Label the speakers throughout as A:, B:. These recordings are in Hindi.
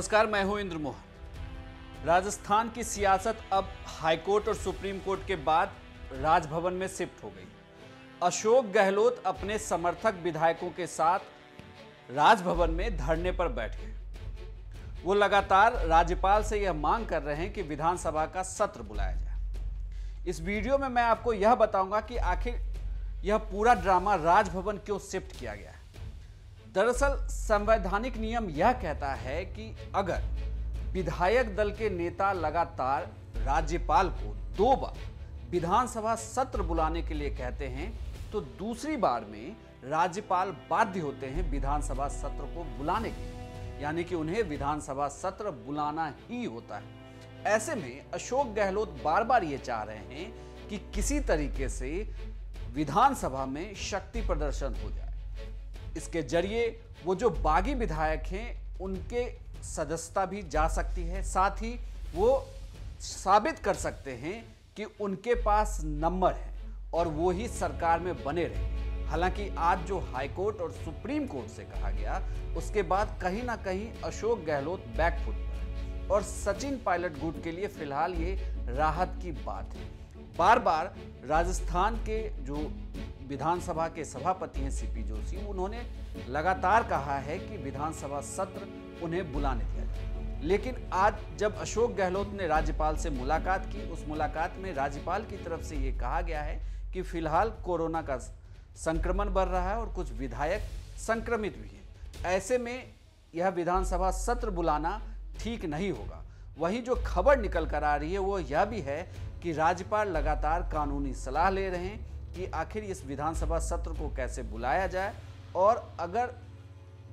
A: नमस्कार, मैं हूं इंद्र मोहन। राजस्थान की सियासत अब हाईकोर्ट और सुप्रीम कोर्ट के बाद राजभवन में शिफ्ट हो गई। अशोक गहलोत अपने समर्थक विधायकों के साथ राजभवन में धरने पर बैठे। वो लगातार राज्यपाल से यह मांग कर रहे हैं कि विधानसभा का सत्र बुलाया जाए। इस वीडियो में मैं आपको यह बताऊंगा कि आखिर यह पूरा ड्रामा राजभवन क्यों शिफ्ट किया गया है। दरअसल संवैधानिक नियम यह कहता है कि अगर विधायक दल के नेता लगातार राज्यपाल को 2 बार विधानसभा सत्र बुलाने के लिए कहते हैं तो दूसरी बार में राज्यपाल बाध्य होते हैं विधानसभा सत्र को बुलाने के लिए, यानी कि उन्हें विधानसभा सत्र बुलाना ही होता है। ऐसे में अशोक गहलोत बार बार ये चाह रहे हैं कि किसी तरीके से विधानसभा में शक्ति प्रदर्शन हो जाए। इसके जरिए वो जो बागी विधायक हैं उनके सदस्यता भी जा सकती है, साथ ही वो साबित कर सकते हैं कि उनके पास नंबर है और वो ही सरकार में बने रहेंगे। हालांकि आज जो हाईकोर्ट और सुप्रीम कोर्ट से कहा गया उसके बाद कहीं ना कहीं अशोक गहलोत बैकफुट पर, और सचिन पायलट गुट के लिए फिलहाल ये राहत की बात है। बार बार राजस्थान के जो विधानसभा के सभापति हैं सीपी जोशी, उन्होंने लगातार कहा है कि विधानसभा सत्र उन्हें बुलाने दिया जाए। लेकिन आज जब अशोक गहलोत ने राज्यपाल से मुलाकात की, उस मुलाकात में राज्यपाल की तरफ से ये कहा गया है कि फिलहाल कोरोना का संक्रमण बढ़ रहा है और कुछ विधायक संक्रमित भी हैं। ऐसे में यह विधानसभा सत्र बुलाना ठीक नहीं होगा। वहीं जो खबर निकल कर आ रही है वो यह भी है कि राज्यपाल लगातार कानूनी सलाह ले रहे हैं कि आखिर इस विधानसभा सत्र को कैसे बुलाया जाए, और अगर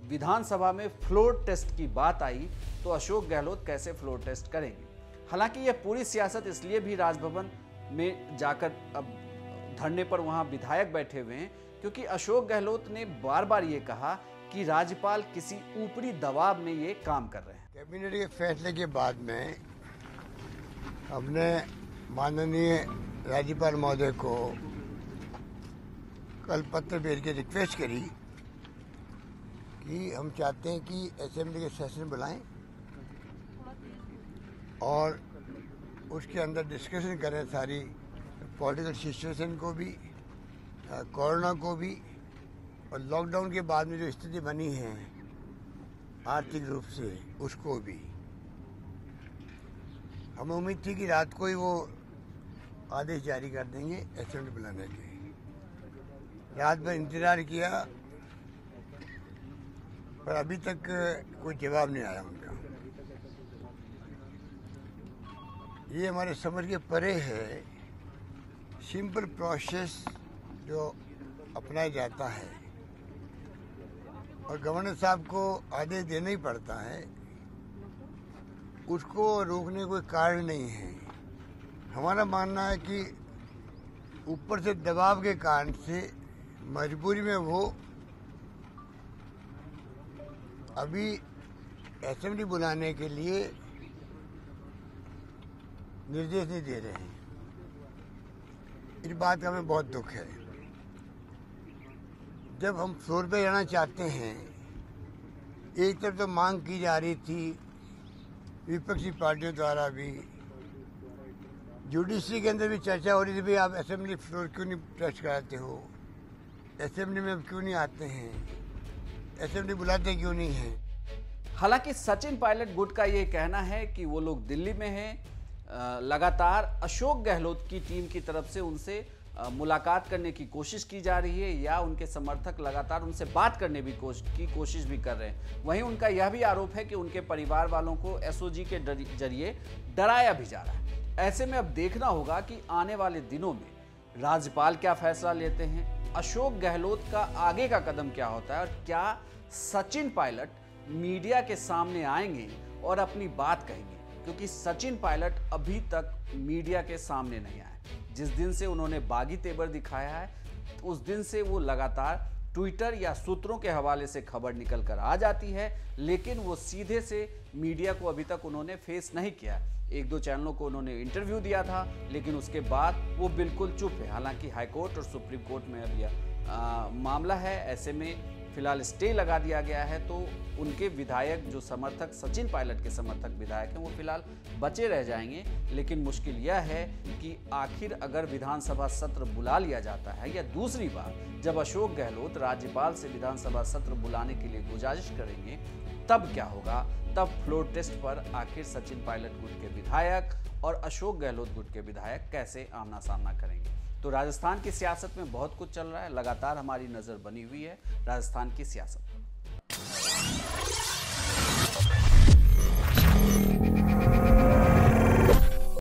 A: विधानसभा में फ्लोर टेस्ट की बात आई तो अशोक गहलोत कैसे फ्लोर टेस्ट करेंगे। हालांकि यह पूरी सियासत इसलिए भी राजभवन में जाकर अब धरने पर वहां विधायक बैठे हुए हैं क्योंकि अशोक गहलोत ने बार बार ये कहा कि राज्यपाल किसी ऊपरी दबाव में ये काम कर रहे हैं।
B: कैबिनेट के फैसले के बाद में हमने माननीय राज्यपाल महोदय को कल पत्र भेज के रिक्वेस्ट करी कि हम चाहते हैं कि असेंबली के सेशन बुलाएं और उसके अंदर डिस्कशन करें सारी पॉलिटिकल सिचुएशन को भी, कोरोना को भी, और लॉकडाउन के बाद में जो स्थिति बनी है आर्थिक रूप से उसको भी। हमें उम्मीद थी कि रात को ही वो आदेश जारी कर देंगे असेंबली बुलाने के। रात भर इंतजार किया पर अभी तक कोई जवाब नहीं आया उनका। ये हमारे समझ के परे है। सिंपल प्रोसेस जो अपनाया जाता है और गवर्नर साहब को आदेश देना ही पड़ता है, उसको रोकने कोई कारण नहीं है। हमारा मानना है कि ऊपर से दबाव के कारण से मजबूरी में वो अभी असेंबली बुलाने के लिए निर्देश नहीं दे रहे हैं। इस बात का हमें बहुत दुख है। जब हम फ्लोर पे रहना चाहते हैं, एक तरफ तो मांग की जा रही थी विपक्षी पार्टियों द्वारा भी, जुडिशरी के अंदर भी चर्चा हो रही थी, भाई आप असेंबली फ्लोर क्यों नहीं टच कराते हो, असेंबली में क्यों नहीं आते हैं, असेंबली बुलाते क्यों नहीं हैं।
A: हालांकि सचिन पायलट गुट का ये कहना है कि वो लोग दिल्ली में हैं। लगातार अशोक गहलोत की टीम की तरफ से उनसे मुलाकात करने की कोशिश की जा रही है, या उनके समर्थक लगातार उनसे बात करने की कोशिश भी कर रहे हैं। वहीं उनका यह भी आरोप है कि उनके परिवार वालों को एसओजी के जरिए डराया भी जा रहा है। ऐसे में अब देखना होगा कि आने वाले दिनों में राज्यपाल क्या फैसला लेते हैं, अशोक गहलोत का आगे का कदम क्या होता है, और क्या सचिन पायलट मीडिया के सामने आएंगे और अपनी बात कहेंगे, क्योंकि सचिन पायलट अभी तक मीडिया के सामने नहीं आए। जिस दिन से उन्होंने बागी तेवर दिखाया है उस दिन से वो लगातार ट्विटर या सूत्रों के हवाले से खबर निकल कर आ जाती है, लेकिन वो सीधे से मीडिया को अभी तक उन्होंने फेस नहीं किया। 1-2 चैनलों को उन्होंने इंटरव्यू दिया था, लेकिन उसके बाद वो बिल्कुल चुप है। हालांकि हाईकोर्ट और सुप्रीम कोर्ट में अब यह मामला है। ऐसे में फिलहाल स्टे लगा दिया गया है, तो उनके विधायक जो समर्थक सचिन पायलट के समर्थक विधायक हैं वो फिलहाल बचे रह जाएंगे। लेकिन मुश्किल यह है कि आखिर अगर विधानसभा सत्र बुला लिया जाता है या दूसरी बार जब अशोक गहलोत राज्यपाल से विधानसभा सत्र बुलाने के लिए गुजारिश करेंगे तब क्या होगा? तब फ्लोर टेस्ट पर आखिर सचिन पायलट गुट के विधायक और अशोक गहलोत गुट के विधायक कैसे आमना सामना करेंगे? तो राजस्थान की सियासत में बहुत कुछ चल रहा है, लगातार हमारी नज़र बनी हुई है राजस्थान की सियासत।